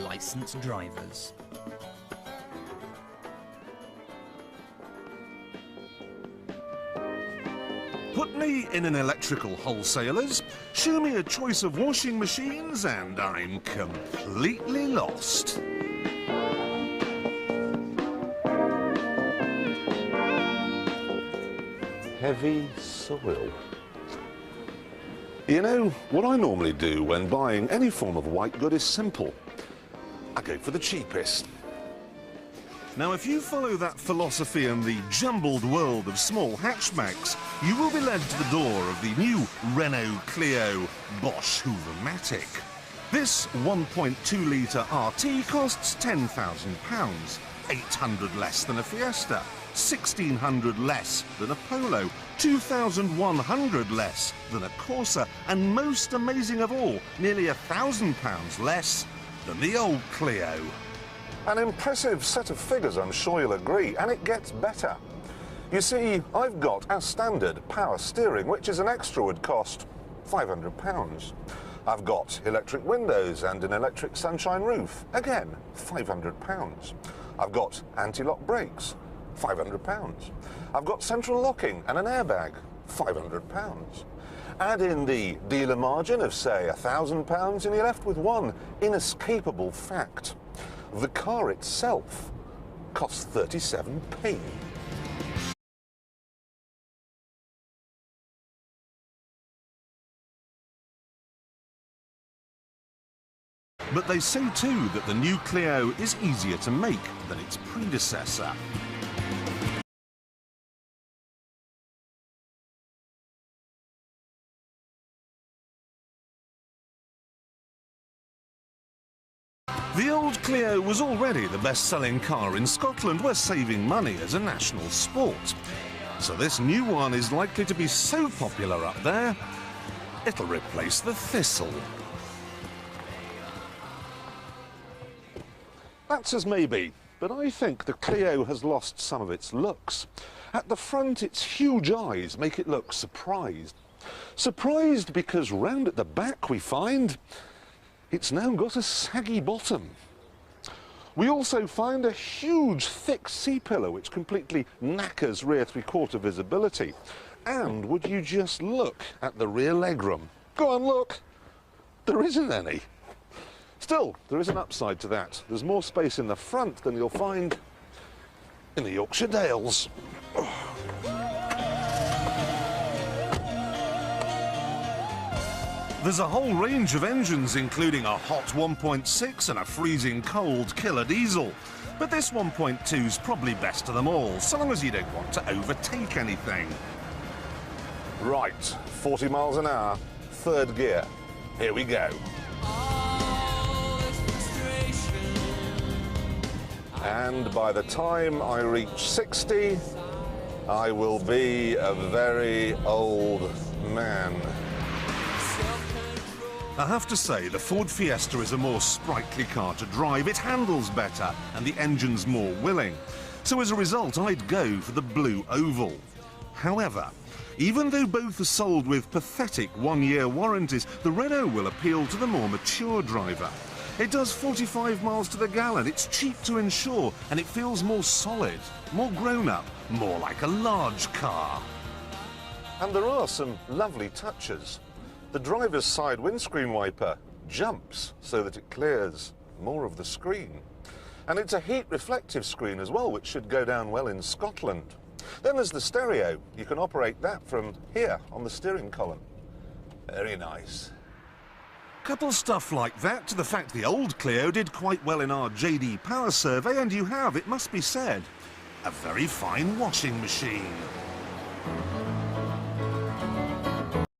licensed drivers. Put me in an electrical wholesaler's, show me a choice of washing machines, and I'm completely lost. Heavy soil. You know, what I normally do when buying any form of white good is simple. I go for the cheapest. Now, if you follow that philosophy in the jumbled world of small hatchbacks, you will be led to the door of the new Renault Clio Bosch Hoover-matic. This 1.2-litre RT costs £10,000, 800 less than a Fiesta, 1,600 less than a Polo, 2,100 less than a Corsa, and most amazing of all, nearly £1,000 less than the old Clio. An impressive set of figures, I'm sure you'll agree, and it gets better. You see, I've got a standard power steering, which is an extra would cost £500. I've got electric windows and an electric sunshine roof, again, £500. I've got anti-lock brakes, £500. I've got central locking and an airbag, £500. Add in the dealer margin of, say, £1,000 and you're left with one inescapable fact. The car itself costs 37p. But they say too that the new Clio is easier to make than its predecessor. The old Clio was already the best-selling car in Scotland, where saving money is a national sport. So this new one is likely to be so popular up there, it'll replace the Thistle. That's as maybe, but I think the Clio has lost some of its looks. At the front, its huge eyes make it look surprised. Surprised because round at the back we find it's now got a saggy bottom. We also find a huge, thick C-pillar which completely knackers rear three-quarter visibility. And would you just look at the rear legroom? Go on, look. There isn't any. Still, there is an upside to that. There's more space in the front than you'll find in the Yorkshire Dales. There's a whole range of engines, including a hot 1.6 and a freezing cold killer diesel. But this 1.2's probably best of them all, so long as you don't want to overtake anything. Right, 40 miles an hour, third gear. Here we go. And by the time I reach 60, I will be a very old man. I have to say, the Ford Fiesta is a more sprightly car to drive. It handles better and the engine's more willing. So as a result, I'd go for the blue oval. However, even though both are sold with pathetic one-year warranties, the Renault will appeal to the more mature driver. It does 45 miles to the gallon, it's cheap to insure, and it feels more solid, more grown-up, more like a large car. And there are some lovely touches. The driver's side windscreen wiper jumps so that it clears more of the screen. And it's a heat reflective screen as well, which should go down well in Scotland. Then there's the stereo. You can operate that from here on the steering column. Very nice. Couple stuff like that to the fact the old Clio did quite well in our JD Power survey, and you have, it must be said, a very fine washing machine.